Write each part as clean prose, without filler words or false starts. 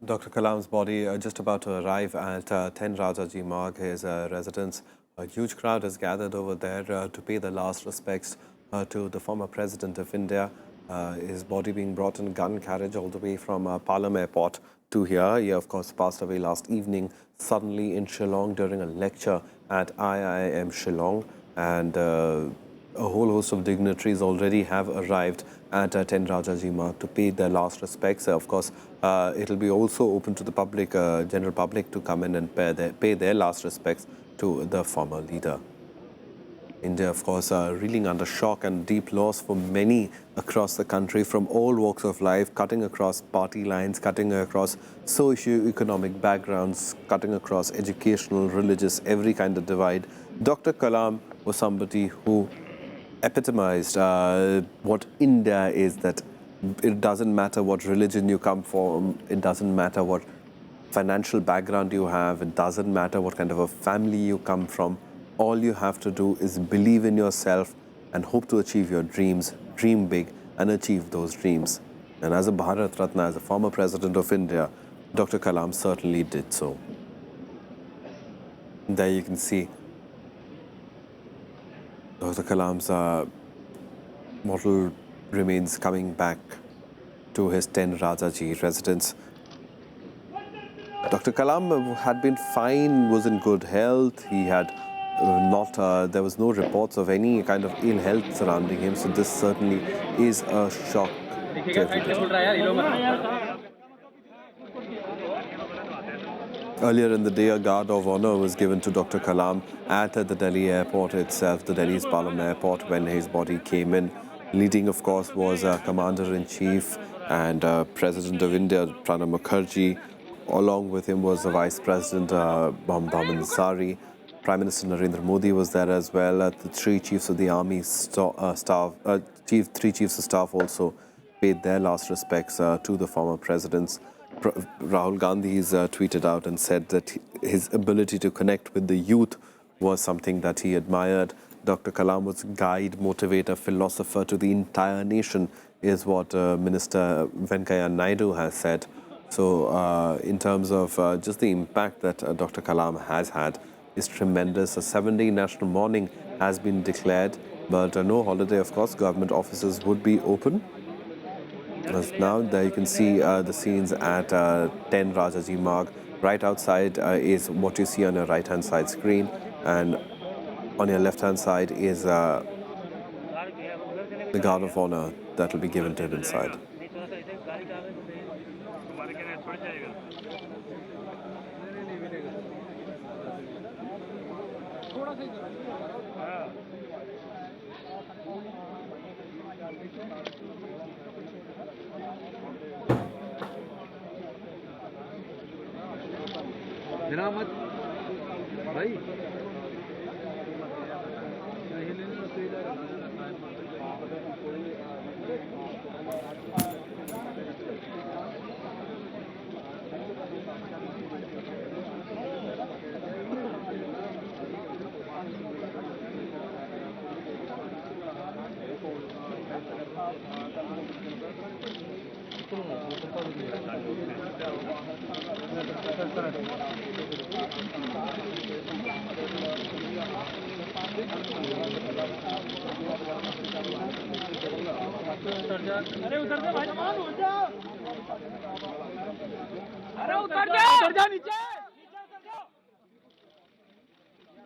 Dr. Kalam's body just about to arrive at 10 Rajaji Marg, his residence. A huge crowd has gathered over there to pay the last respects to the former President of India. His body being brought in gun carriage all the way from Palam Airport to here. He, of course, passed away last evening suddenly in Shillong during a lecture at IIM Shillong. And a whole host of dignitaries already have arrived at 10 Rajaji Marg to pay their last respects. Of course, it'll be also open to the public, general public, to come in and pay their last respects to the former leader. India, of course, reeling under shock and deep loss for many across the country from all walks of life, cutting across party lines, cutting across socio-economic backgrounds, cutting across educational, religious, every kind of divide. Dr. Kalam was somebody who epitomized what India is, that it doesn't matter what religion you come from, it doesn't matter what financial background you have, it doesn't matter what kind of a family you come from. All you have to do is believe in yourself and hope to achieve your dreams, dream big and achieve those dreams. And as a Bharat Ratna, as a former President of India, Dr. Kalam certainly did so. There you can see Dr. Kalam's mortal remains coming back to his 10 Rajaji residence. Dr. Kalam had been fine, was in good health. He had there was no reports of any kind of ill health surrounding him. So this certainly is a shock to everybody. Earlier in the day, a guard of honor was given to Dr. Kalam at the Delhi airport itself, the Delhi's Palam airport, when his body came in. Leading, of course, was Commander-in-Chief and President of India, Pranab Mukherjee. Along with him was the Vice President, Mohammad Ansari. Prime Minister Narendra Modi was there as well. The three chiefs of the army three chiefs of staff also paid their last respects to the former presidents. Rahul Gandhi has tweeted out and said that his ability to connect with the youth was something that he admired. Dr. Kalam was guide, motivator, philosopher to the entire nation, is what Minister Venkaiah Naidu has said. So in terms of just the impact that Dr. Kalam has had is tremendous. A 7-day national mourning has been declared, but no holiday, of course. Government offices would be open. As now, there you can see the scenes at 10 Rajaji Marg. Right outside is what you see on your right-hand side screen, and on your left-hand side is the guard of honor that will be given to him inside. अरे उतर जा भाई, उतर जा, अरे उतर जा नीचे, उतर जा।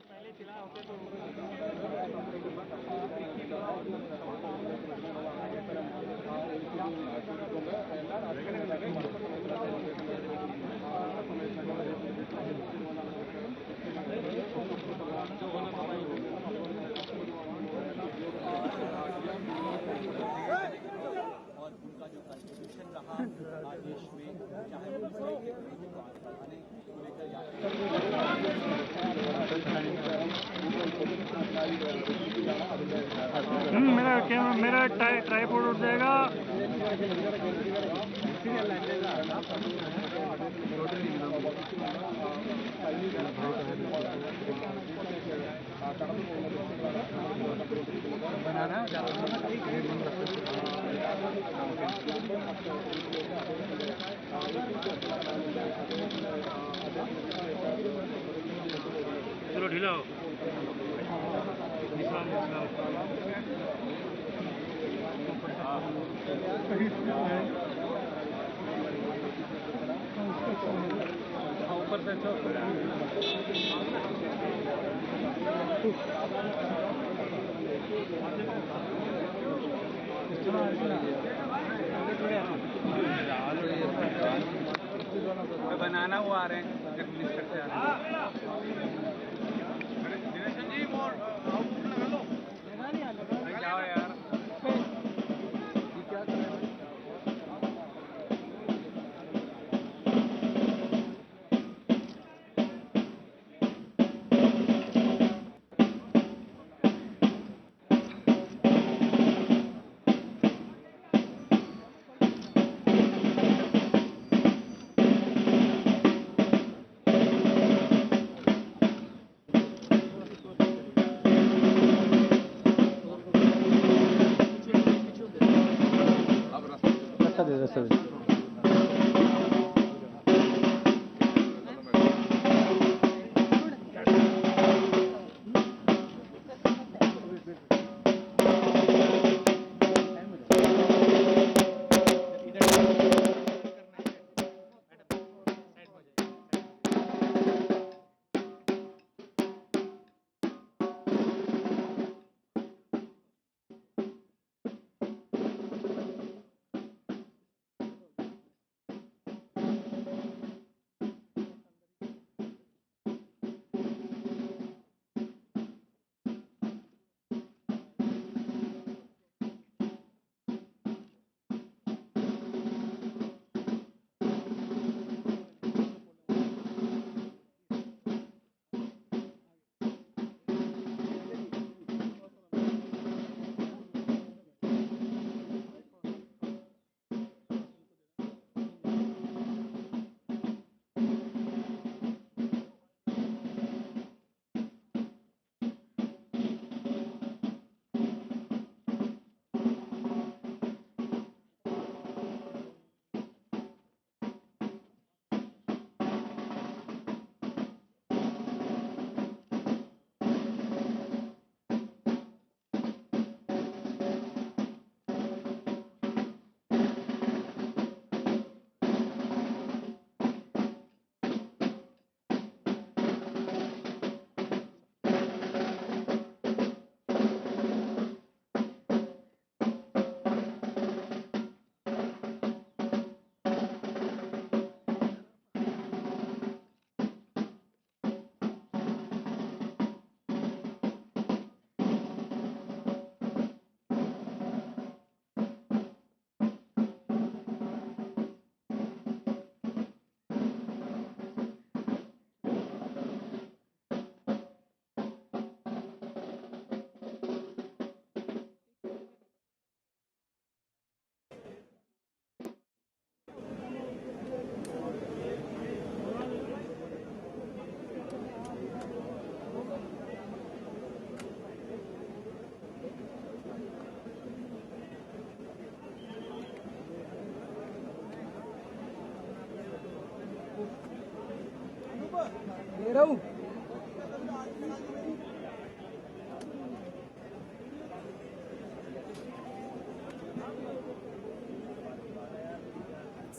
पहले चिल्ला होते तो मेरा ट्राइपॉड उठ जाएगा। चलो ढीला हो ऊपर से बनाना वो आ रहे हैं मिनिस्टर से आ रहे हैं जाओ यार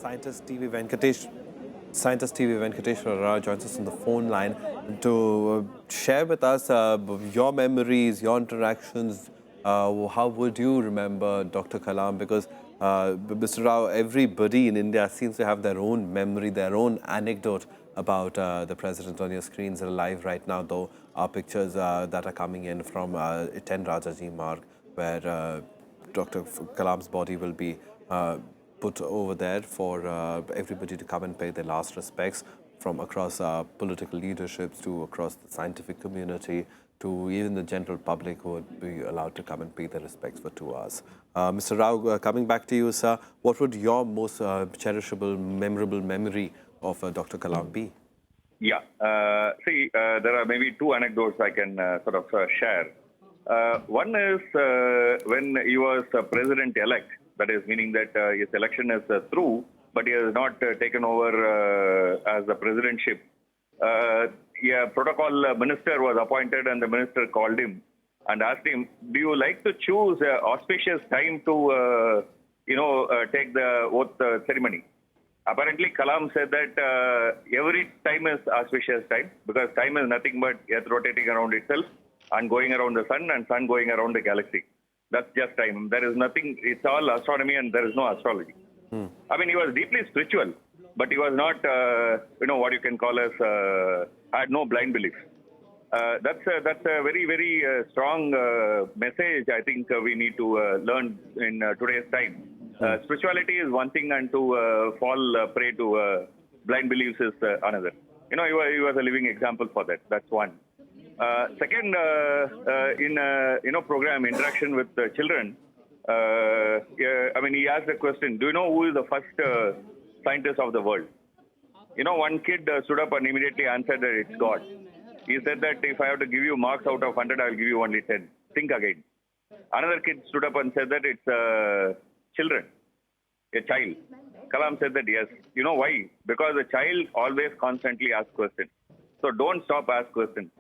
Scientist TV Venkateshwara Rao joins us on the phone line to share with us your memories, your interactions. How would you remember Dr. Kalam? Because Mr. Rao, everybody in India seems to have their own memory, their own anecdote about the president. On your screens are live right now, though, are pictures that are coming in from 10 Rajaji Marg, where Dr. Kalam's body will be put over there for everybody to come and pay their last respects, from across political leaderships to across the scientific community to even the general public who would be allowed to come and pay their respects for 2 hours. Mr. Rao, coming back to you, sir, what would your most cherishable, memorable memory of Dr. Kalam be? Yeah. See, there are maybe two anecdotes I can share. One is when he was president-elect, that is meaning that his election is through, but he has not taken over as the presidentship. Protocol minister was appointed, and the minister called him and asked him, "Do you like to choose auspicious time to, take the oath ceremony?" Apparently, Kalam said that every time is auspicious time because time is nothing but Earth rotating around itself and going around the sun and sun going around the galaxy. That's just time. There is nothing. It's all astronomy and there is no astrology. I mean, he was deeply spiritual, but he was not, what you can call as, had no blind beliefs. That's a very, very strong message I think we need to learn in today's time. Spirituality is one thing, and to fall prey to blind beliefs is another. He was a living example for that. That's one. Second, in program interaction with the children, he asked the question, "Do you know who is the first scientist of the world?" One kid stood up and immediately answered that it's God. He said that if I have to give you marks out of 100, I'll give you only 10. Think again. Another kid stood up and said that it's children, a child. Kalam said that yes. You know why? Because a child always constantly asks questions. So don't stop asking questions.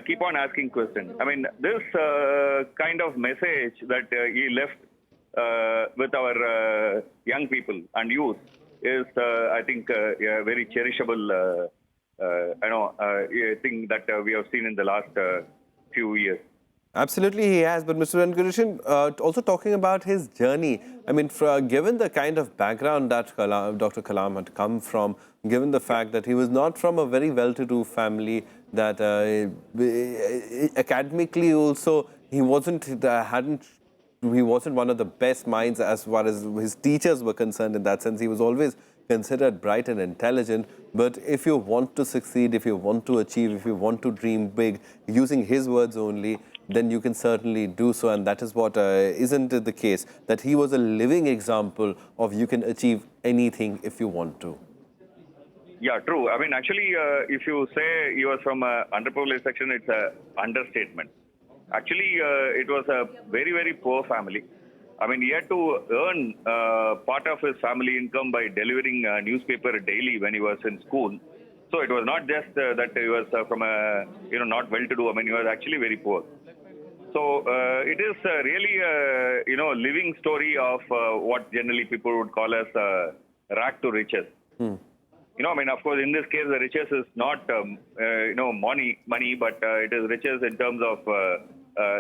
Keep on asking questions. This kind of message that he left with our young people and youth is, I think, a very cherishable thing that we have seen in the last few years. Absolutely, he has. But Mr. Venkatesan, also talking about his journey, given the kind of background that Dr. Kalam had come from, given the fact that he was not from a very well-to-do family, that academically also he wasn't one of the best minds as far as his teachers were concerned. In that sense, he was always considered bright and intelligent. But if you want to succeed, if you want to achieve, if you want to dream big, using his words only, then you can certainly do so. And that is what isn't it the case, that he was a living example of you can achieve anything if you want to. Yeah, true. Actually, if you say he was from an underprivileged section, it's an understatement. Actually, it was a very, very poor family. He had to earn part of his family income by delivering a newspaper daily when he was in school. So it was not just that he was from a, not well-to-do. He was actually very poor. So it is really a, living story of what generally people would call as rag to riches. Of course, in this case, the riches is not, money, but it is riches in terms of,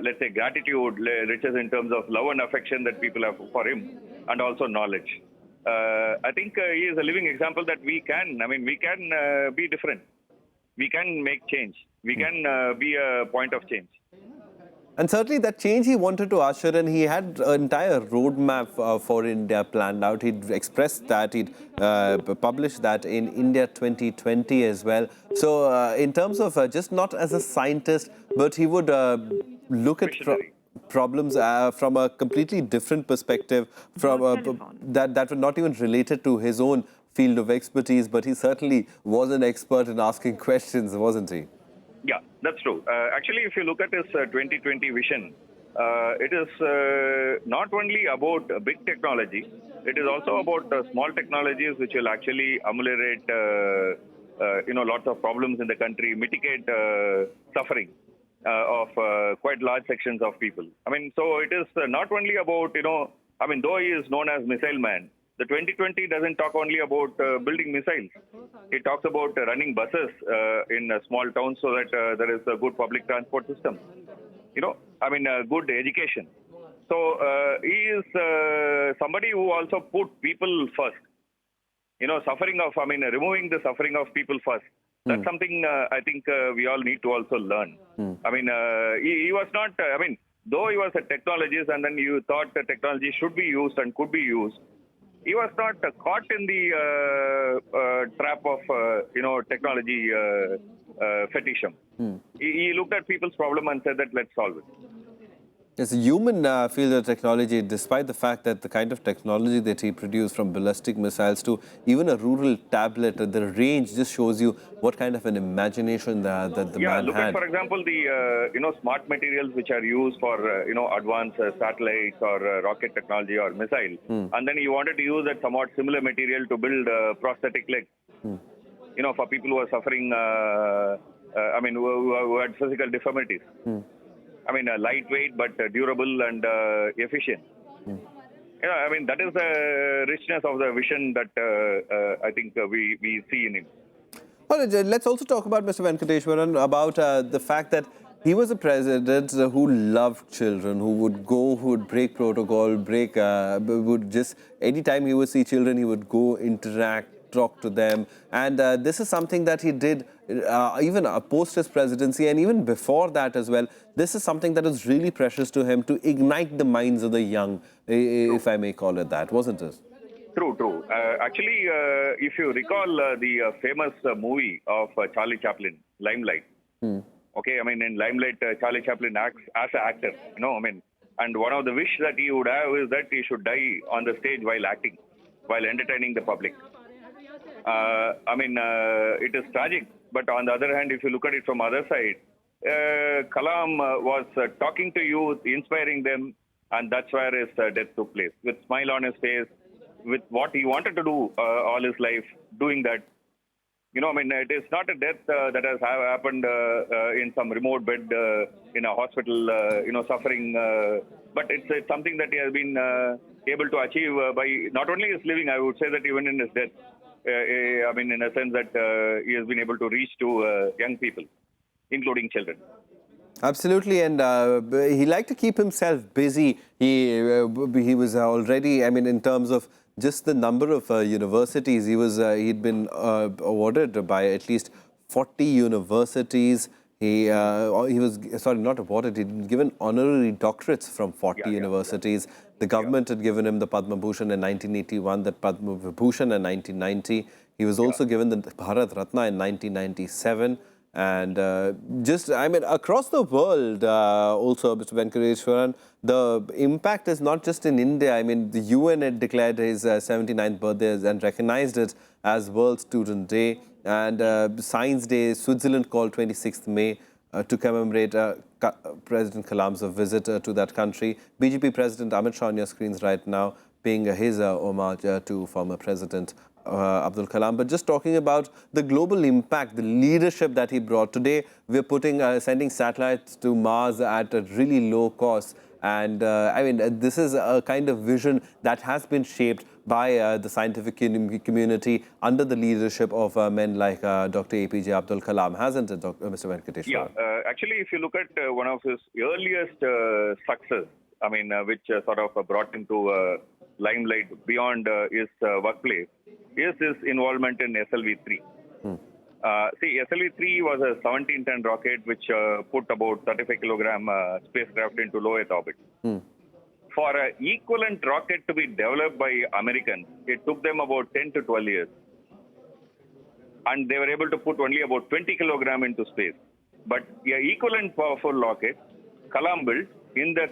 let's say, gratitude, riches in terms of love and affection that people have for him, and also knowledge. I think he is a living example that we can, we can be different. We can make change. We can be a point of change. And certainly that change he wanted to usher in, he had an entire roadmap for India planned out. He'd expressed that, he'd published that in India 2020 as well. So in terms of just not as a scientist, but he would look at problems from a completely different perspective, from that were not even related to his own field of expertise, but he certainly was an expert in asking questions, wasn't he? Yeah, that's true. Actually, if you look at his 2020 vision, it is not only about big technology, it is also about small technologies which will actually ameliorate, lots of problems in the country, mitigate suffering of quite large sections of people. So it is not only about, though he is known as Missile Man, the 2020 doesn't talk only about building missiles. It talks about running buses in small towns so that there is a good public transport system. Good education. So he is somebody who also put people first. Suffering of, removing the suffering of people first. That's something I think we all need to also learn. He was not, though he was a technologist and then you thought the technology should be used and could be used, he was not caught in the trap of, technology fetishism. He looked at people's problem and said that let's solve it. It's a human field of technology, despite the fact that the kind of technology that he produced, from ballistic missiles to even a rural tablet, the range just shows you what kind of an imagination that the Yeah, man look at, had. for example, the smart materials which are used for advanced satellites or rocket technology or missile, and then he wanted to use that somewhat similar material to build prosthetic legs. For people who are suffering, who had physical deformities. Lightweight but durable and efficient. That is the richness of the vision that I think we see in him. All right, let's also talk about Mr. Venkateshwaran, about the fact that he was a president who loved children, who would go, who would break protocol, would just, anytime he would see children, he would go interact, talk to them. And this is something that he did even post his presidency, and even before that as well. This is something that was really precious to him, to ignite the minds of the young, if I may call it that, wasn't it? True, true. Actually, if you recall the famous movie of Charlie Chaplin, Limelight. Okay, in Limelight, Charlie Chaplin acts as an actor, and one of the wish that he would have is that he should die on the stage while acting, while entertaining the public. It is tragic, but on the other hand, if you look at it from other side, Kalam was talking to youth, inspiring them, and that's where his death took place. With smile on his face, with what he wanted to do all his life, doing that. It is not a death that has happened in some remote bed in a hospital, suffering, but it's something that he has been able to achieve by not only his living, I would say that even in his death. In a sense that he has been able to reach to young people, including children. Absolutely, and he liked to keep himself busy. He was already, in terms of just the number of universities, he'd been awarded by at least 40 universities. He was, sorry, not awarded, he'd been given honorary doctorates from 40 universities. The government had given him the Padma Bhushan in 1981, the Padma Vibhushan in 1990. He was also given the Bharat Ratna in 1997. And across the world, also, Mr. Venkateshwaran, the impact is not just in India. The UN had declared his 79th birthday and recognized it as World Student Day. And Science Day, Switzerland called 26th May to commemorate President Kalam's visit to that country. BJP President Amit Shah on your screens right now, paying his homage to former President Abdul Kalam. But just talking about the global impact, the leadership that he brought. Today, we're sending satellites to Mars at a really low cost. And this is a kind of vision that has been shaped by the scientific community under the leadership of men like Dr. APJ Abdul Kalam, hasn't it, Mr. Venkateshwar? Yeah, actually, if you look at one of his earliest success, which sort of brought him to limelight beyond his workplace, is his involvement in SLV-3. SLV-3 was a 17-ton rocket which put about 35-kilogram spacecraft into low Earth orbit. For an equivalent rocket to be developed by Americans, it took them about 10 to 12 years. And they were able to put only about 20 kilogram into space. But an equivalent powerful rocket, Kalam built in the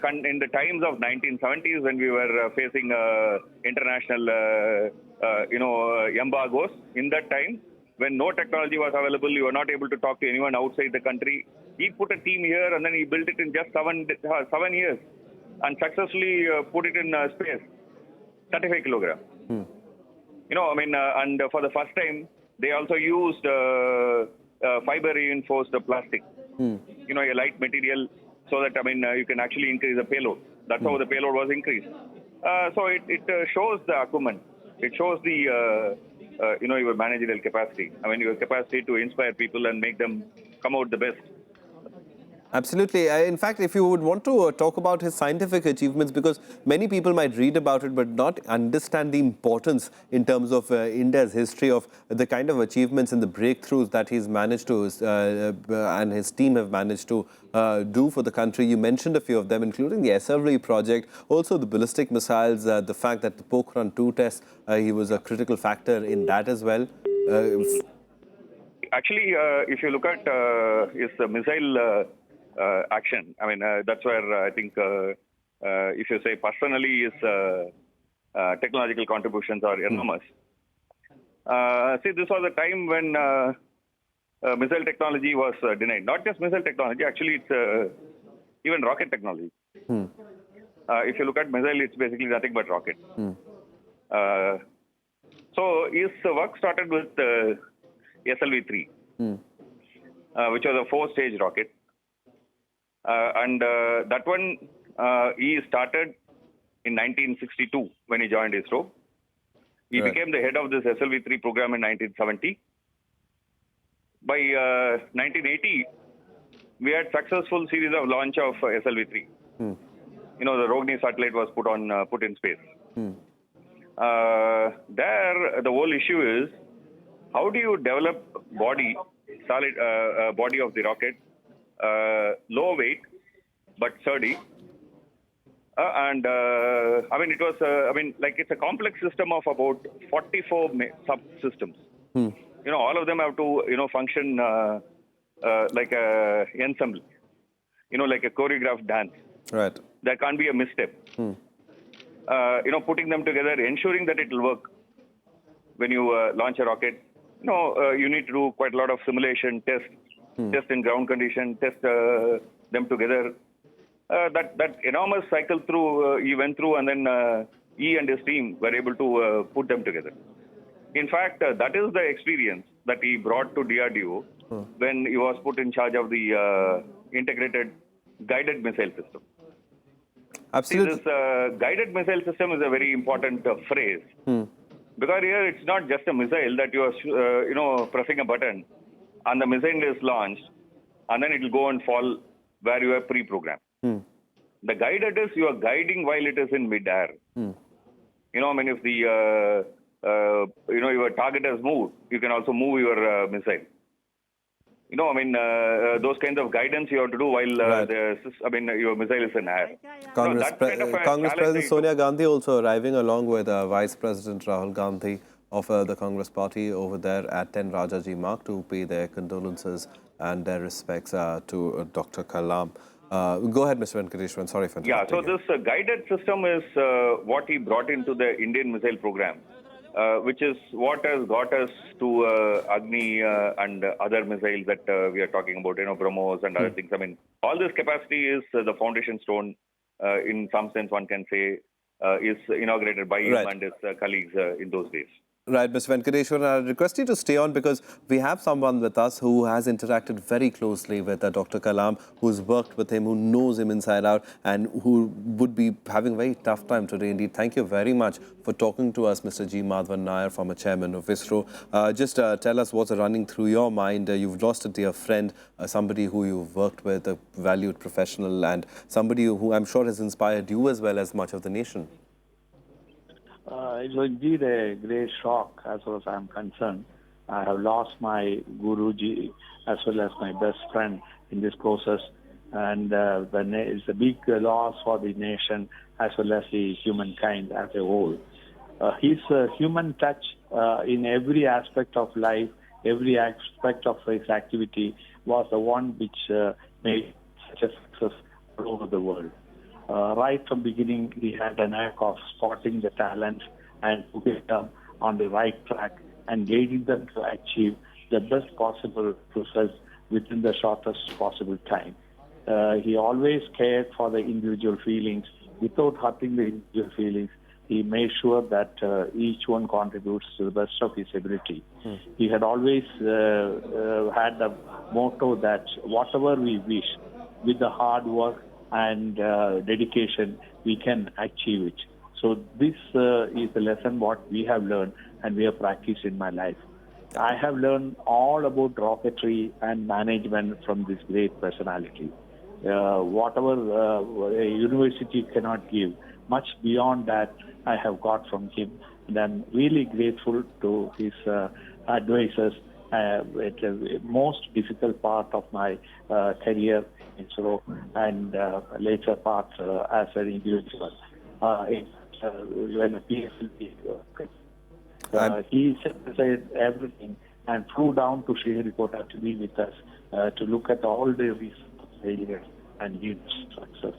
times of 1970s, when we were facing international embargoes. In that time, when no technology was available, you were not able to talk to anyone outside the country. He put a team here, and then he built it in just 7 years, and successfully put it in space, 35 kilogram. And for the first time, they also used fiber reinforced plastic, a light material, so that you can actually increase the payload. That's how the payload was increased. So it shows the acumen. It shows the your managerial capacity. Your capacity to inspire people and make them come out the best. Absolutely. In fact, if you would want to talk about his scientific achievements, because many people might read about it but not understand the importance in terms of India's history of the kind of achievements and the breakthroughs that he's managed to and his team have managed to do for the country. You mentioned a few of them, including the SLV project, also the ballistic missiles, the fact that the Pokhran 2 test, he was a critical factor in that as well. Actually, if you look at his missile action. I mean, that's where I think if you say personally his technological contributions are enormous. See, this was a time when missile technology was denied. Not just missile technology, actually it's even rocket technology. If you look at missile, it's basically nothing but rocket. So his work started with SLV-3, which was a 4-stage rocket. And that one, he started in 1962 when he joined ISRO. He became the head of this SLV-3 program in 1970. By 1980, we had successful series of launch of SLV-3. You know, the Rohini satellite was put in space. There, the whole issue is how do you develop solid body of the rocket, low weight but sturdy. And I mean, it was like it's a complex system of about 44 subsystems. You know, all of them have to function like a ensemble. You know, like a choreographed dance. Right. There can't be a misstep. You know, putting them together, ensuring that it will work when you launch a rocket. You know, you need to do quite a lot of simulation, test in ground condition, test them together. That enormous cycle he went through, and then he and his team were able to put them together. In fact, that is the experience that he brought to DRDO when he was put in charge of the integrated guided missile system. Absolutely. See, this guided missile system is a very important phrase. Because here it's not just a missile that you are, pressing a button and the missile is launched and then it will go and fall where you have pre-programmed. The guided is you are guiding while it is in mid-air. You know, I mean, if the, your target has moved, you can also move your missile. You know, I mean, those kinds of guidance you have to do while your missile is in air. Congress President Sonia Gandhi also arriving along with Vice President Rahul Gandhi of the Congress party over there at 10 Rajaji Marg to pay their condolences and their respects to Dr. Kalam. Go ahead, Mr. Venkateshwaran. Sorry for interrupting. Yeah, so this guided system is what he brought into the Indian missile program, which is what has got us to Agni and other missiles that we are talking about, BrahMos and other things. I mean, all this capacity is the foundation stone, in some sense one can say, is inaugurated by him and his colleagues in those days. Right, Ms. Venkateshwaran, I request you to stay on because we have someone with us who has interacted very closely with Dr. Kalam, who's worked with him, who knows him inside out, and who would be having a very tough time today indeed. Thank you very much for talking to us, Mr. G. Madhavan Nair, former chairman of ISRO. Just tell us what's running through your mind. You've lost a dear friend, somebody who you've worked with, a valued professional, and somebody who I'm sure has inspired you as well as much of the nation. It was indeed a great shock as far as I'm concerned. I have lost my Guruji as well as my best friend in this process, and it's a big loss for the nation as well as the humankind as a whole. His human touch in every aspect of life, every aspect of his activity was the one which made such a success all over the world. Right from beginning, he had a knack of spotting the talent and putting them on the right track and guiding them to achieve the best possible results within the shortest possible time. He always cared for the individual feelings without hurting the individual feelings. He made sure that each one contributes to the best of his ability. He had always had the motto that whatever we wish, with the hard work and dedication, we can achieve it. So this is the lesson what we have learned and we have practiced in my life. I have learned all about rocketry and management from this great personality. Whatever a university cannot give, much beyond that I have got from him. And I'm really grateful to his advisors at the most difficult part of my career in ISRO and later part as an individual. When a PhD, he set aside everything and flew down to Sriharikota to be with us to look at all the reasons failures and huge success.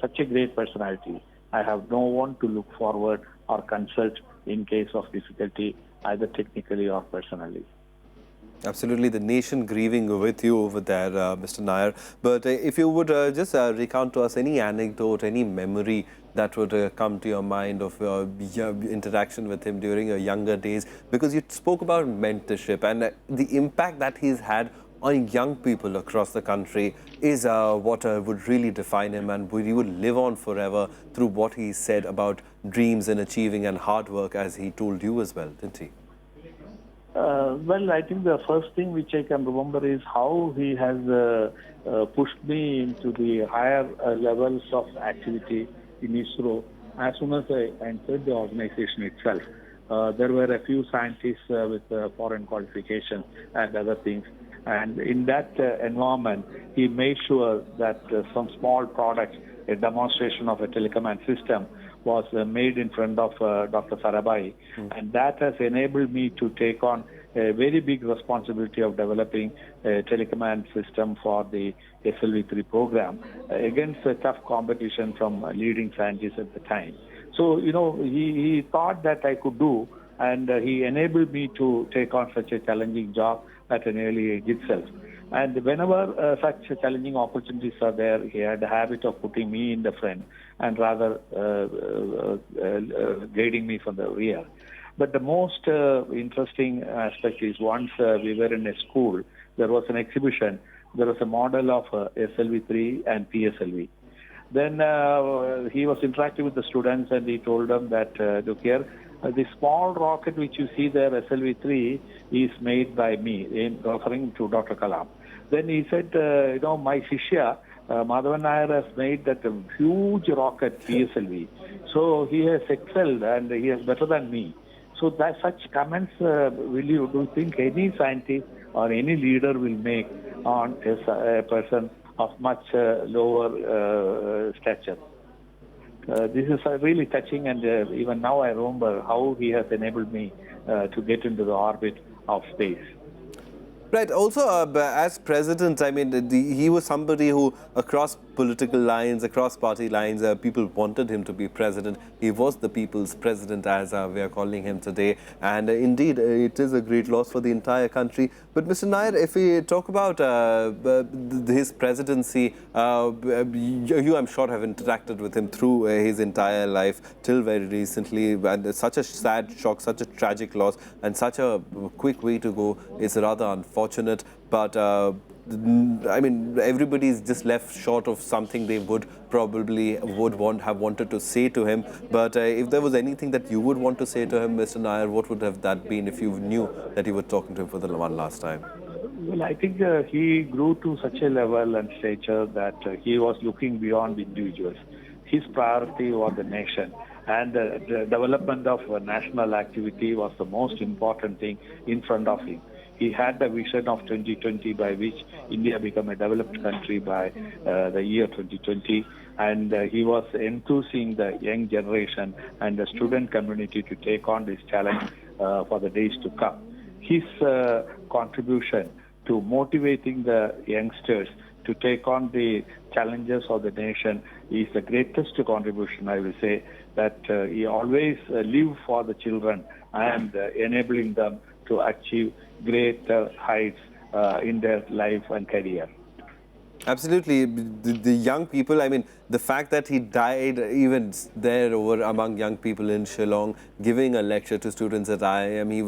Such a great personality. I have no one to look forward or consult in case of difficulty, either technically or personally. Absolutely, the nation grieving with you over there, Mr. Nair. But if you would just recount to us any anecdote, any memory that would come to your mind of your interaction with him during your younger days, because you spoke about mentorship and the impact that he's had on young people across the country is what would really define him, and he would live on forever through what he said about dreams and achieving and hard work, as he told you as well, didn't he? Well, I think the first thing which I can remember is how he has pushed me into the higher levels of activity in ISRO as soon as I entered the organization itself. There were a few scientists with foreign qualifications and other things. And in that environment, he made sure that some small products, a demonstration of a telecommand system, was made in front of Dr. Sarabhai. And that has enabled me to take on a very big responsibility of developing a telecommand system for the SLV3 program against a tough competition from leading scientists at the time. So, he thought that I could do, and he enabled me to take on such a challenging job at an early age itself. And whenever such challenging opportunities are there, he had a habit of putting me in the front and rather guiding me from the rear. But the most interesting aspect is once we were in a school, there was an exhibition. There was a model of SLV3 and PSLV. Then he was interacting with the students, and he told them that, look here, the small rocket which you see there, SLV3, is made by me, referring to Dr. Kalam. Then he said, my Shishya, Madhavan Nair, has made that huge rocket, PSLV. So he has excelled, and he is better than me. So that such comments, do you think any scientist or any leader will make on a person of much lower stature? This is really touching, and even now I remember how he has enabled me to get into the orbit of space. Right. Also, as president, I mean, he was somebody who, across political lines, across party lines, people wanted him to be president. He was the people's president, as we are calling him today. And indeed, it is a great loss for the entire country. But Mr. Nair, if we talk about his presidency, you, I'm sure, have interacted with him through his entire life till very recently. And such a sad shock, such a tragic loss, and such a quick way to go is rather unfortunate. But I mean, everybody's just left short of something they would have wanted to say to him. But if there was anything that you would want to say to him, Mr. Nair, what would have that been if you knew that you were talking to him for the one last time? Well, I think he grew to such a level and stature that he was looking beyond individuals. His priority was the nation, and the development of national activity was the most important thing in front of him. He had the vision of 2020 by which India become a developed country by the year 2020, and he was enthusing the young generation and the student community to take on this challenge for the days to come. His contribution to motivating the youngsters to take on the challenges of the nation is the greatest contribution, I will say, that he always lived for the children and enabling them to achieve great heights in their life and career. Absolutely. The young people, I mean, the fact that he died even there over among young people in Shillong, giving a lecture to students at IIM. He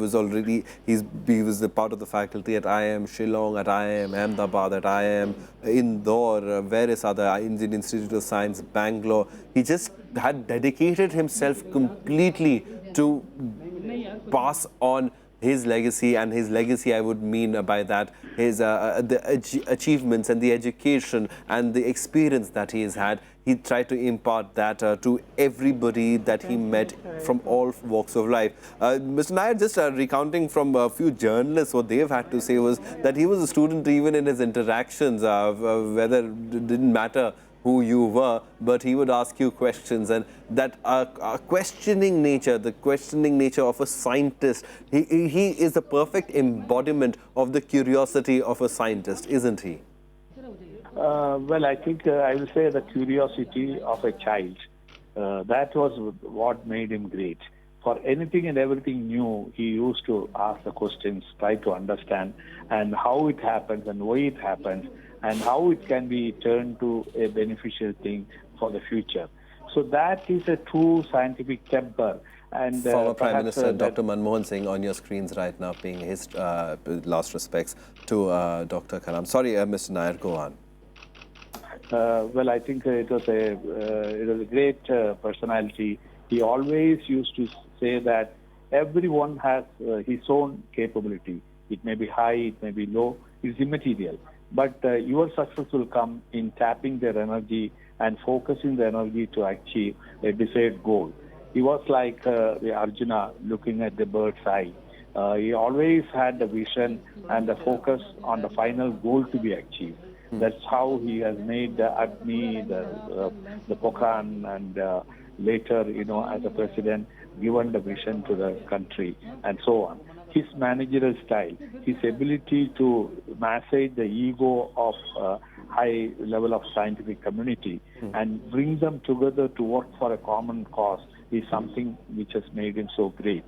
was a part of the faculty at IIM Shillong, at IIM Ahmedabad, at IIM Indore, various other Indian Institute of Science, Bangalore. He just had dedicated himself completely to pass on his legacy, and his legacy, I would mean by that, his the achievements and the education and the experience that he has had. He tried to impart that to everybody that he met from all walks of life. Mr. Nair, just recounting from a few journalists, what they've had to say was that he was a student even in his interactions, whether it didn't matter who you were, but he would ask you questions, and that questioning nature, the questioning nature of a scientist, he is the perfect embodiment of the curiosity of a scientist, isn't he? Well, I think I will say the curiosity of a child. That was what made him great. For anything and everything new, he used to ask the questions, try to understand, and how it happens and why it happens, and how it can be turned to a beneficial thing for the future. So that is a true scientific temper. And Former Prime perhaps Minister that Dr. Manmohan Singh on your screens right now paying his last respects to Dr. Kalam. Sorry, Mr. Nair, go on. Well, I think it was a great personality. He always used to say that everyone has his own capability. It may be high, it may be low, it's immaterial. But your success will come in tapping their energy and focusing the energy to achieve a desired goal. He was like the Arjuna looking at the bird's eye. He always had the vision and the focus on the final goal to be achieved. That's how he has made the Agni, the Pokhran, and later, as a president, given the vision to the country, and so on. His managerial style, his ability to massage the ego of high level of scientific community and bring them together to work for a common cause is something which has made him so great.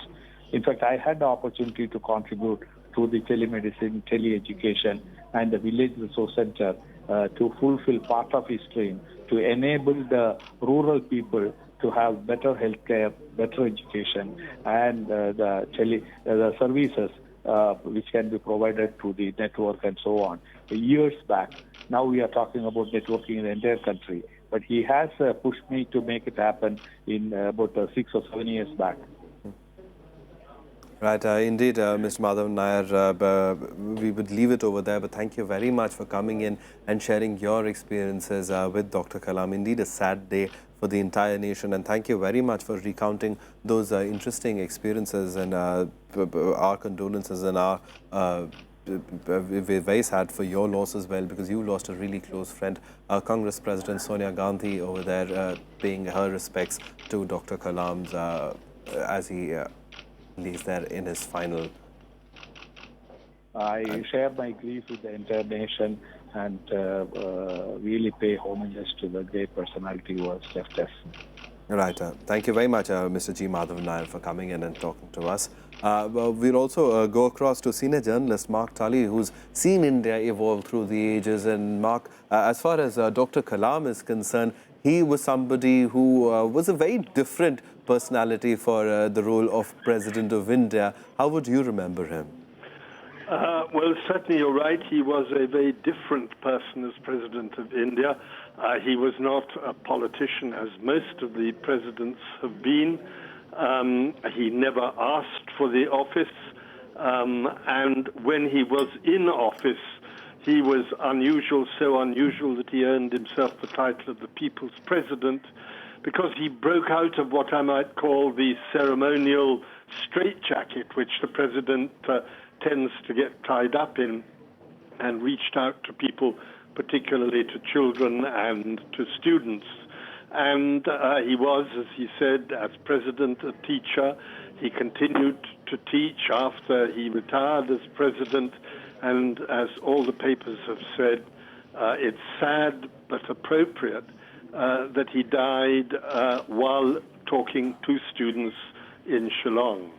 In fact, I had the opportunity to contribute to the telemedicine, tele-education, and the village resource center to fulfill part of his dream, to enable the rural people to have better healthcare, better education, and the services which can be provided through the network and so on. Years back, now we are talking about networking in the entire country, but he has pushed me to make it happen in about 6 or 7 years back. Right, indeed, Mr. Madhav Nair, we would leave it over there, but thank you very much for coming in and sharing your experiences with Dr. Kalam. Indeed, a sad day for the entire nation, and thank you very much for recounting those interesting experiences, and our condolences, and we're very sad for your loss as well, because you lost a really close friend. Congress President Sonia Gandhi over there paying her respects to Dr. Kalam's as he leaves there in his final. I share my grief with the entire nation and really pay homages to the great personality who has left us. Right. Thank you very much, Mr. G. Madhav Nair, for coming in and talking to us. We'll also go across to senior journalist Mark Tully, who's seen India evolve through the ages. And Mark, as far as Dr. Kalam is concerned, he was somebody who was a very different personality for the role of President of India. How would you remember him? Well, certainly you're right. He was a very different person as President of India. He was not a politician as most of the presidents have been. He never asked for the office. And when he was in office, he was unusual, so unusual that he earned himself the title of the People's President, because he broke out of what I might call the ceremonial straitjacket, which the president tends to get tied up in, and reached out to people, particularly to children and to students. And he was, as he said, as president, a teacher. He continued to teach after he retired as president. And as all the papers have said, it's sad but appropriate that he died while talking to students in Shillong.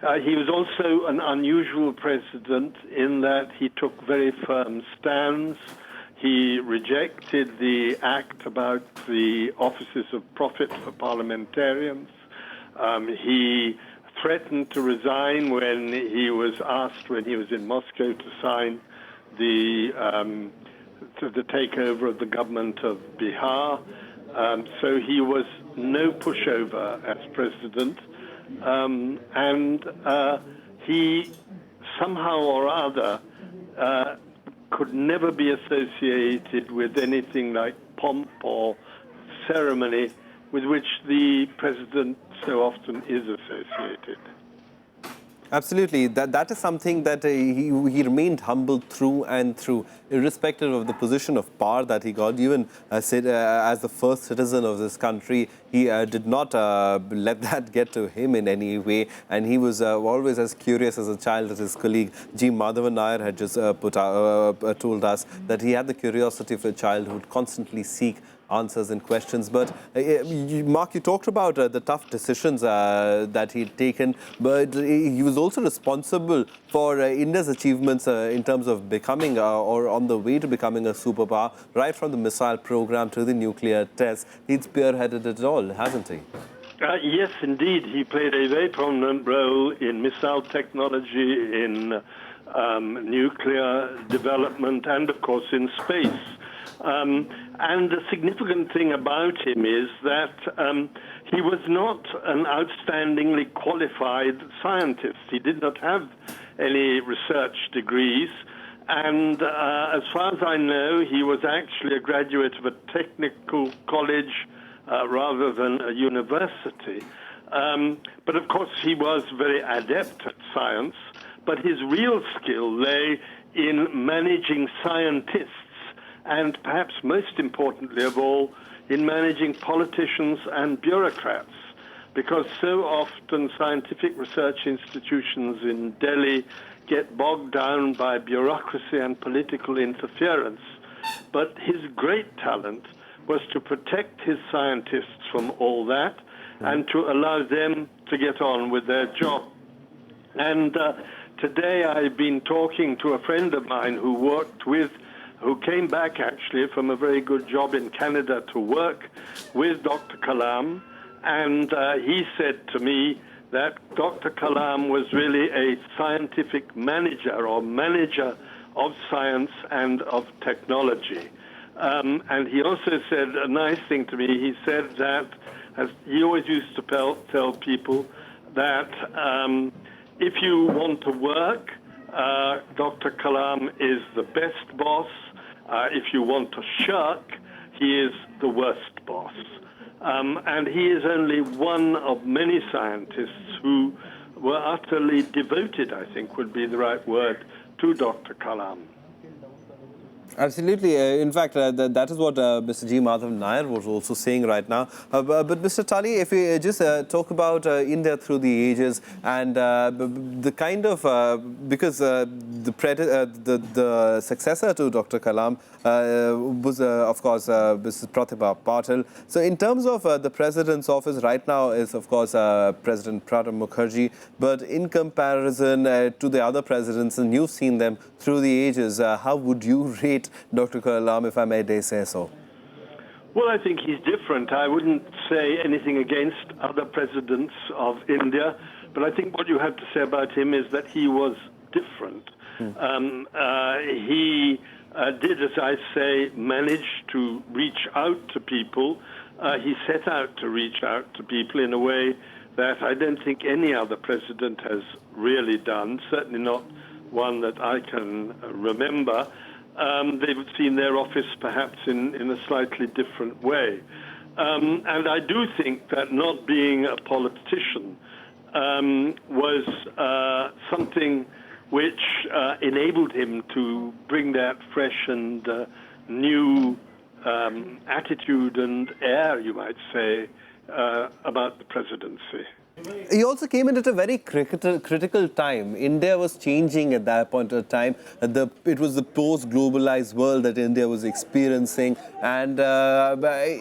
He was also an unusual president in that he took very firm stands. He rejected the act about the offices of profit for parliamentarians. He threatened to resign when he was asked, when he was in Moscow, to sign the takeover of the government of Bihar. So he was no pushover as president. And he somehow or other could never be associated with anything like pomp or ceremony with which the president so often is associated. Absolutely. That is something that he remained humble through and through, irrespective of the position of power that he got. Even as the first citizen of this country, he did not let that get to him in any way. And he was always as curious as a child as his colleague G. Madhavan Nair had just told us that he had the curiosity of a child who would constantly seek answers and questions. But Mark, you talked about the tough decisions that he'd taken, but he was also responsible for India's achievements in terms of becoming or on the way to becoming a superpower, right from the missile program to the nuclear tests. He'd spearheaded it all, hasn't he? Yes, indeed. He played a very prominent role in missile technology, in nuclear development, and, of course, in space. And the significant thing about him is that he was not an outstandingly qualified scientist. He did not have any research degrees. And as far as I know, he was actually a graduate of a technical college rather than a university. But of course, he was very adept at science. But his real skill lay in managing scientists, and perhaps most importantly of all, in managing politicians and bureaucrats, because so often scientific research institutions in Delhi get bogged down by bureaucracy and political interference. But his great talent was to protect his scientists from all that and to allow them to get on with their job. And today I've been talking to a friend of mine who came back actually from a very good job in Canada to work with Dr. Kalam, and he said to me that Dr. Kalam was really a scientific manager or manager of science and of technology. And he also said a nice thing to me. He said that, as he always used to tell people, that if you want to work, Dr. Kalam is the best boss. If you want to shirk, he is the worst boss. And he is only one of many scientists who were utterly devoted, I think would be the right word, to Dr. Kalam. Absolutely. In fact, that is what Mr. G. Madhavan Nair was also saying right now. But Mr. Tully, if we just talk about India through the ages and the kind of, because the successor to Dr. Kalam was, of course, Mrs. Pratibha Patil. So in terms of the president's office right now is, of course, President Pranab Mukherjee. But in comparison to the other presidents, and you've seen them through the ages, how would you rate Dr. Kalam, if I may say so? Well, I think he's different. I wouldn't say anything against other presidents of India, but I think what you have to say about him is that he was different. He did, as I say, manage to reach out to people. He set out to reach out to people in a way that I don't think any other president has really done, certainly not one that I can remember. They've seen their office perhaps in a slightly different way. And I do think that not being a politician was something which enabled him to bring that fresh and new attitude and air, you might say, about the presidency. He also came in at a very critical time. India was changing at that point of time. It was the post-globalized world that India was experiencing. And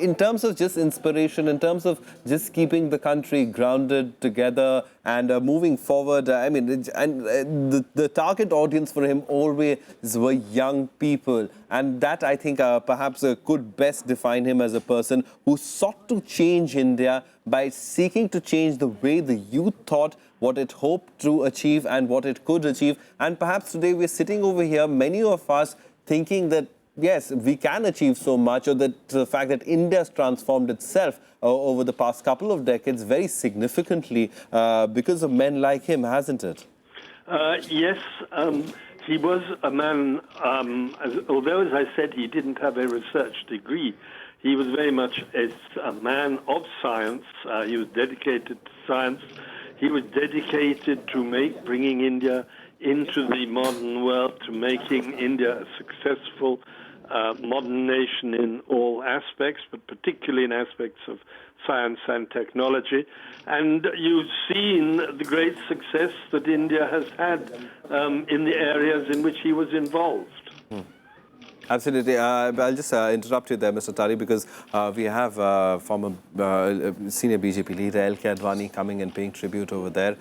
in terms of just inspiration, in terms of just keeping the country grounded together and moving forward, I mean, the target audience for him always were young people. And that, I think, perhaps could best define him as a person who sought to change India by seeking to change the way the youth thought, what it hoped to achieve and what it could achieve. And perhaps today we're sitting over here, many of us thinking that, yes, we can achieve so much, or that the fact that India's transformed itself over the past couple of decades very significantly because of men like him, hasn't it? Yes. He was a man, although, as I said, he didn't have a research degree, he was very much a man of science. He was dedicated to science. He was dedicated to bringing India into the modern world, to making India a successful modern nation in all aspects, but particularly in aspects of science and technology. And you've seen the great success that India has had in the areas in which he was involved. Absolutely. I'll just interrupt you there, Mr. Tari, because we have former senior BJP leader L.K. Advani coming and paying tribute over there.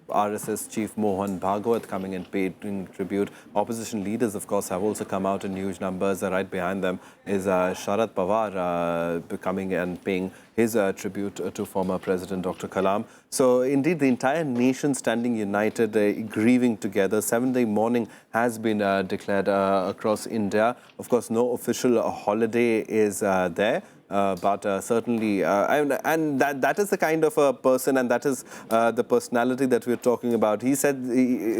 RSS Chief Mohan Bhagwat coming and paying tribute. Opposition leaders, of course, have also come out in huge numbers. Right behind them is Sharad Pawar coming and paying his tribute to former President Dr. Kalam. So, indeed, the entire nation standing united, grieving together. 7-day mourning has been declared across India. Of course, no official holiday is there. But certainly, and that is the kind of a person, and that is the personality that we're talking about. He said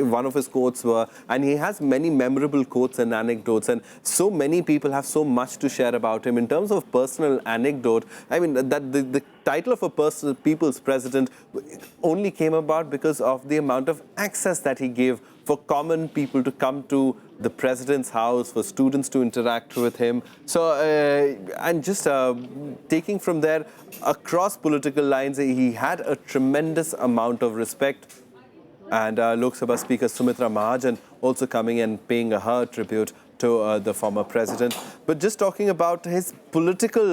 one of his quotes were, and he has many memorable quotes and anecdotes, and so many people have so much to share about him. In terms of personal anecdote, I mean, that the title of a people's president only came about because of the amount of access that he gave for common people to come to the president's house, for students to interact with him. So, and just taking from there, across political lines, he had a tremendous amount of respect. And Lok Sabha Speaker Sumitra Mahajan also coming and paying her tribute to the former president. But just talking about his political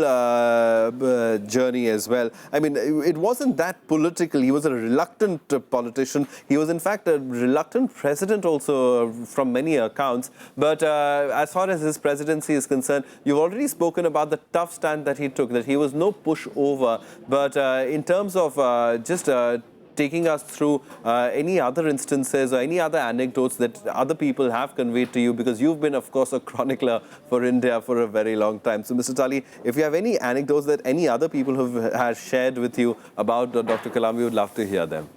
journey as well. I mean, it wasn't that political. He was a reluctant politician. He was, in fact, a reluctant president also from many accounts. But as far as his presidency is concerned, you've already spoken about the tough stand that he took, that he was no pushover. But in terms of just taking us through any other instances or any other anecdotes that other people have conveyed to you, because you've been, of course, a chronicler for India for a very long time. So, Mr. Tali, if you have any anecdotes that any other people have shared with you about Dr. Kalam, we would love to hear them.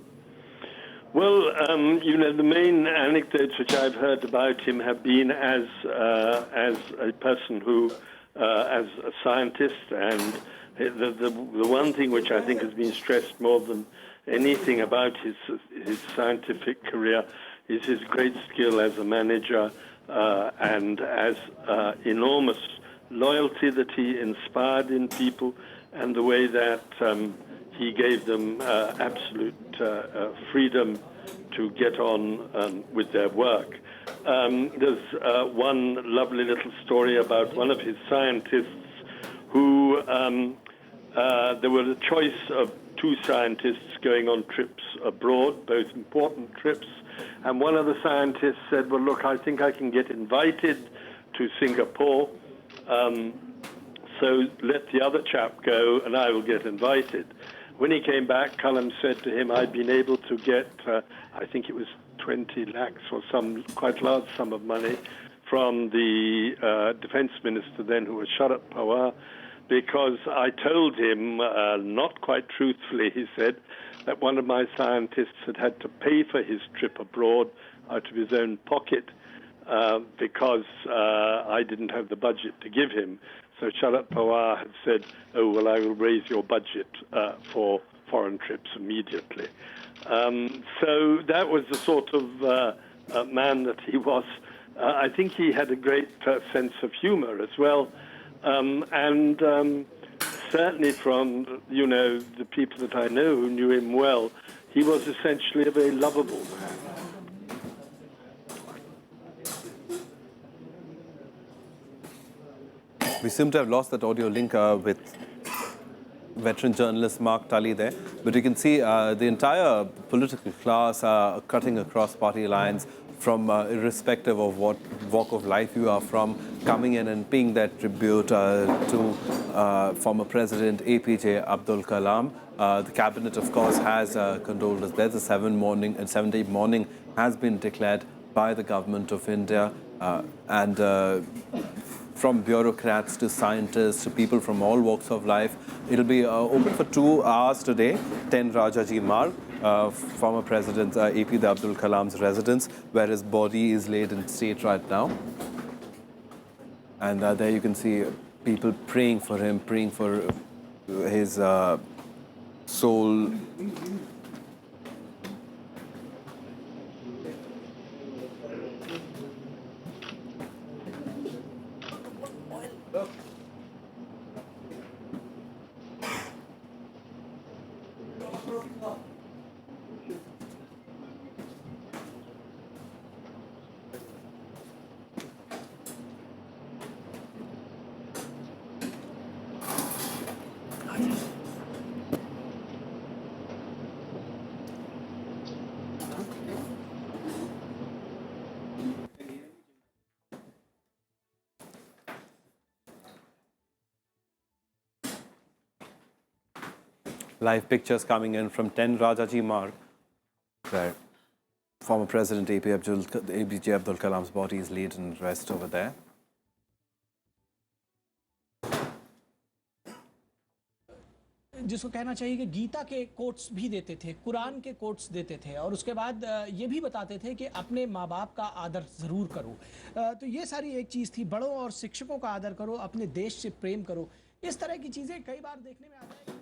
Well, you know, the main anecdotes which I've heard about him have been as a person who, as a scientist, and the one thing which I think has been stressed more than anything about his scientific career is his great skill as a manager and as enormous loyalty that he inspired in people, and the way that he gave them absolute freedom to get on with their work. There's one lovely little story about one of his scientists who there was a choice of two scientists going on trips abroad, both important trips, and one of the scientists said, well, look, I think I can get invited to Singapore, so let the other chap go and I will get invited. When he came back, Kalam said to him, I'd been able to get, I think it was 20 lakhs or some quite large sum of money from the defense minister then, who was Sharad Pawar, because I told him, not quite truthfully, he said, that one of my scientists had to pay for his trip abroad out of his own pocket because I didn't have the budget to give him. So Sharad Pawar had said, oh, well, I will raise your budget for foreign trips immediately. So that was the sort of man that he was. I think he had a great sense of humor as well. And certainly from, you know, the people that I know who knew him well, he was essentially a very lovable man. We seem to have lost that audio link with veteran journalist Mark Tully there. But you can see the entire political class cutting across party lines, from irrespective of what walk of life you are from, coming in and paying that tribute to former President APJ Abdul Kalam. The cabinet, of course, has condoled us. There's a 7-day mourning has been declared by the government of India, and from bureaucrats to scientists to people from all walks of life. It'll be open for 2 hours today, 10 Rajaji Marg, former President APJ Abdul Kalam's residence, where his body is laid in state right now. And there you can see people praying for him, praying for his soul. Live pictures coming in from 10 Rajaji Marg, where former President APJ Abdul Kalam's body is laid in rest over there. जिसको कहना चाहिए कि गीता के quotes भी देते थे, कुरान के quotes देते थे और उसके बाद ये भी बताते थे कि अपने माँ बाप का आदर ज़रूर करो। तो ये सारी एक चीज़ थी, बड़ों और शिक्षकों का आदर करो, अपने देश से प्रेम करो। इस तरह की चीज़ें कई बार देखने में आता है।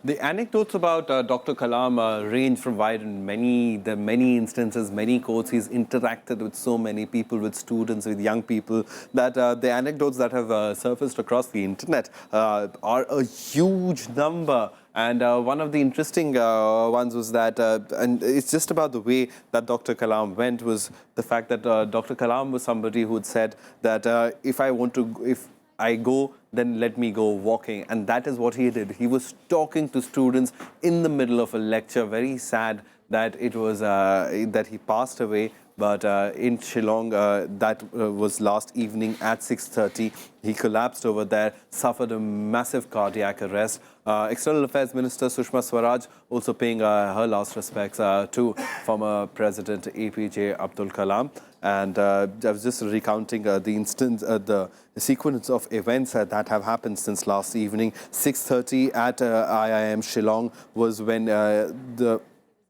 The anecdotes about Dr. Kalam range from wide, and many instances, many quotes. He's interacted with so many people, with students, with young people, that the anecdotes that have surfaced across the internet are a huge number. And one of the interesting ones was that, and it's just about the way that Dr. Kalam went, was the fact that Dr. Kalam was somebody who had said that if I go, then let me go walking. And that is what he did. He was talking to students in the middle of a lecture. Very sad that it was that he passed away. But in Shillong, that was last evening at 6:30. He collapsed over there, suffered a massive cardiac arrest. External Affairs Minister Sushma Swaraj also paying her last respects to former President APJ Abdul Kalam. And I was just recounting the sequence of events that have happened since last evening. 6:30 at IIM Shillong was when the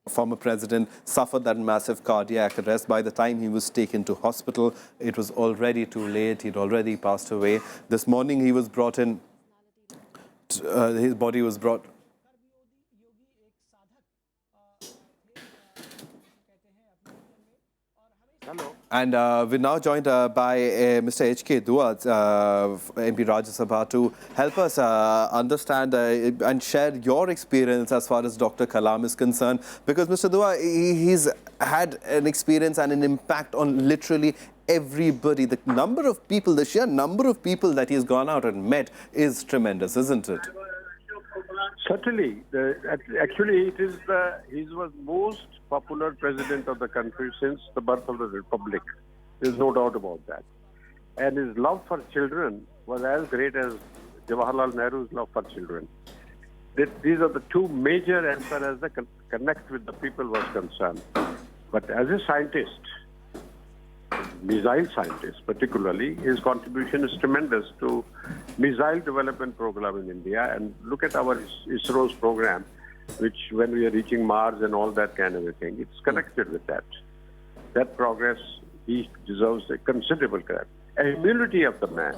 former president suffered that massive cardiac arrest. By the time he was taken to hospital, it was already too late. He'd already passed away. This morning he was brought in, his body was brought. And we're now joined by Mr. H.K. Dua, MP Rajya Sabha, to help us understand and share your experience as far as Dr. Kalam is concerned. Because Mr. Dua, he's had an experience and an impact on literally everybody. The number of people, the sheer number of people that he's gone out and met is tremendous, isn't it? Certainly. Actually, he was most popular president of the country since the birth of the Republic. There's no doubt about that. And his love for children was as great as Jawaharlal Nehru's love for children. These are the two major as far as the connect with the people was concerned. But as a scientist, missile scientist particularly, his contribution is tremendous to missile development program in India. And look at our ISRO's program, which when we are reaching Mars and all that kind of a thing, it's connected with that. That progress, he deserves a considerable credit. A humility of the man,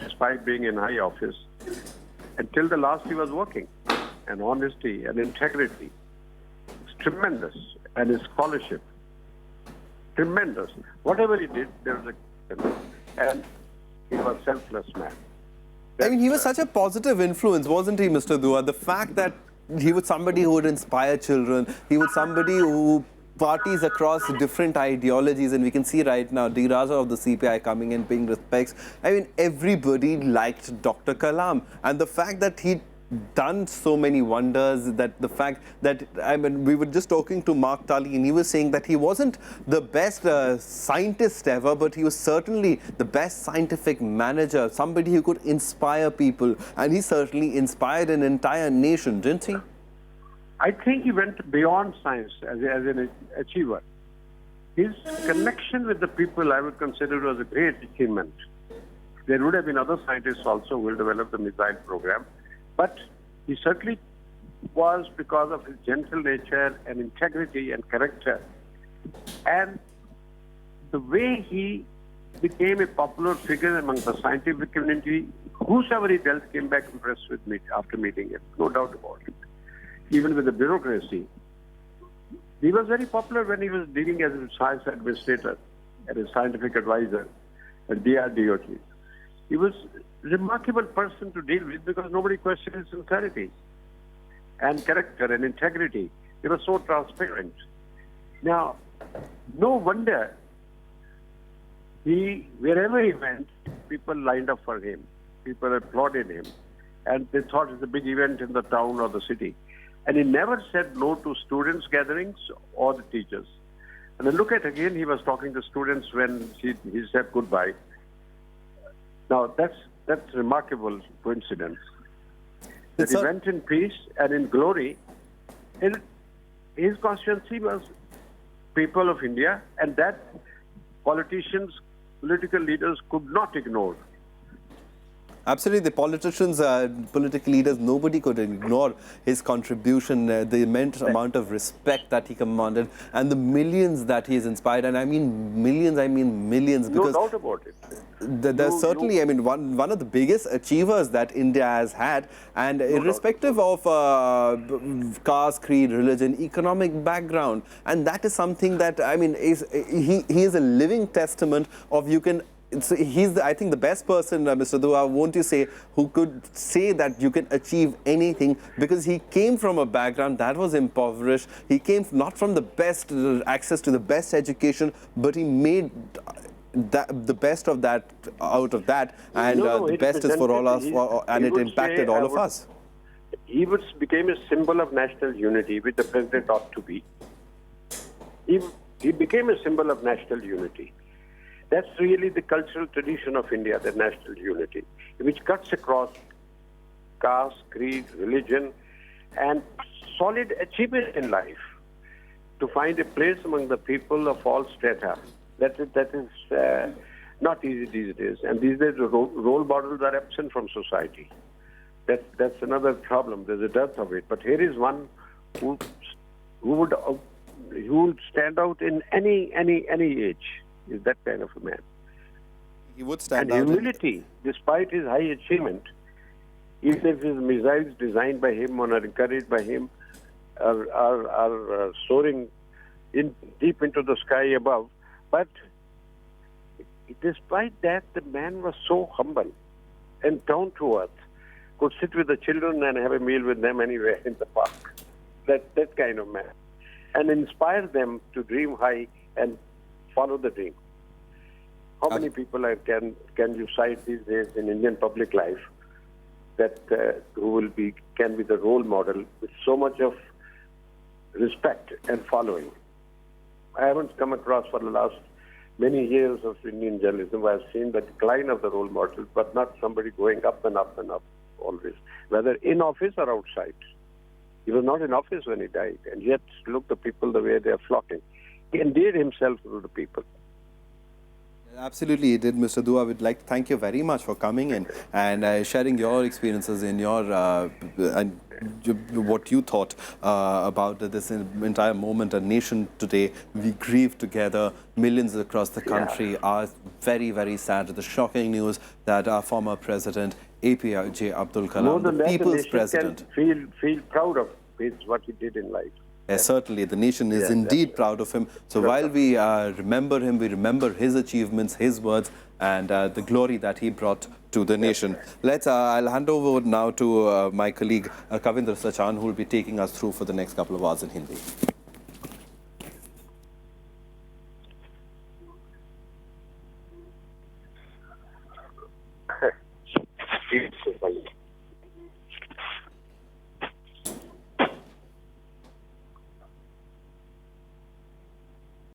despite being in high office, until the last he was working, and honesty and integrity, it's tremendous. And his scholarship, tremendous. Whatever he did, there was and he was a selfless man. I mean, he was such a positive influence, wasn't he, Mr. Dua? The fact that he was somebody who would inspire children, he was somebody who parties across different ideologies, and we can see right now the Raja of the CPI coming in, paying respects. I mean, everybody liked Dr. Kalam, and the fact that he done so many wonders, that the fact that, I mean, we were just talking to Mark Tully and he was saying that he wasn't the best scientist ever, but he was certainly the best scientific manager, somebody who could inspire people, and he certainly inspired an entire nation, didn't he? I think he went beyond science as an achiever. His connection with the people, I would consider, was a great achievement. There would have been other scientists also who will develop the missile program. But he certainly was, because of his gentle nature and integrity and character, and the way he became a popular figure among the scientific community. Whosoever he dealt came back impressed with me after meeting him, no doubt about it. Even with the bureaucracy, he was very popular when he was dealing as a science administrator and a scientific advisor at DRDOT. He was remarkable person to deal with because nobody questioned his sincerity and character and integrity. He was so transparent. Now, no wonder wherever he went, people lined up for him. People applauded him. and they thought it's a big event in the town or the city. And he never said no to students' gatherings or the teachers. And then look at again, he was talking to students when he said goodbye. Now, that's remarkable coincidence. That he went in peace and in glory. His constituency was people of India, and that politicians, political leaders could not ignore. Absolutely, the politicians, political leaders, nobody could ignore his contribution, the immense amount of respect that he commanded, and the millions that he has inspired. And I mean millions, I mean millions. No doubt about it. There's certainly, I mean, one of the biggest achievers that India has had, and irrespective of caste, creed, religion, economic background, and that is something that, I mean, he is a living testament of you can. So he's, I think, the best person, Mr. Dua, won't you say, who could say that you can achieve anything, because he came from a background that was impoverished. He came not from the best access to the best education, but he made the best of that out of that, and the best is for all us, and it impacted all of us. He became a symbol of national unity, which the president ought to be. He became a symbol of national unity. That's really the cultural tradition of India, the national unity, which cuts across caste, creed, religion, and solid achievement in life to find a place among the people of all strata. That is not easy these days. And these days, the role models are absent from society. That's another problem. There's a dearth of it. But here is one who would stand out in any age. Is that kind of a man. He would stand out. And humility, despite his high achievement, even if his missiles designed by him or encouraged by him are soaring deep into the sky above, but despite that, the man was so humble and down to earth, could sit with the children and have a meal with them anywhere in the park. That kind of man. And inspire them to dream high and follow the dream. How many people can you cite these days in Indian public life that who can be the role model with so much of respect and following? I haven't come across for the last many years of Indian journalism where I've seen the decline of the role models, but not somebody going up and up and up always, whether in office or outside. He was not in office when he died, and yet look the people the way they are flocking. He endeared himself to the people. Absolutely, he did, Mr. Dua. I would like to thank you very much for coming in and sharing your experiences in your and what you thought about this entire moment. A nation today, we grieve together. Millions across the country are very, very sad. The shocking news that our former president, APJ Abdul Kalam, the people's president, can feel proud of what he did in life. Yes, certainly. The nation is indeed proud of him. So while we remember him, we remember his achievements, his words, and the glory that he brought to the nation. I'll hand over now to my colleague Kavindra Sachan, who will be taking us through for the next couple of hours in Hindi.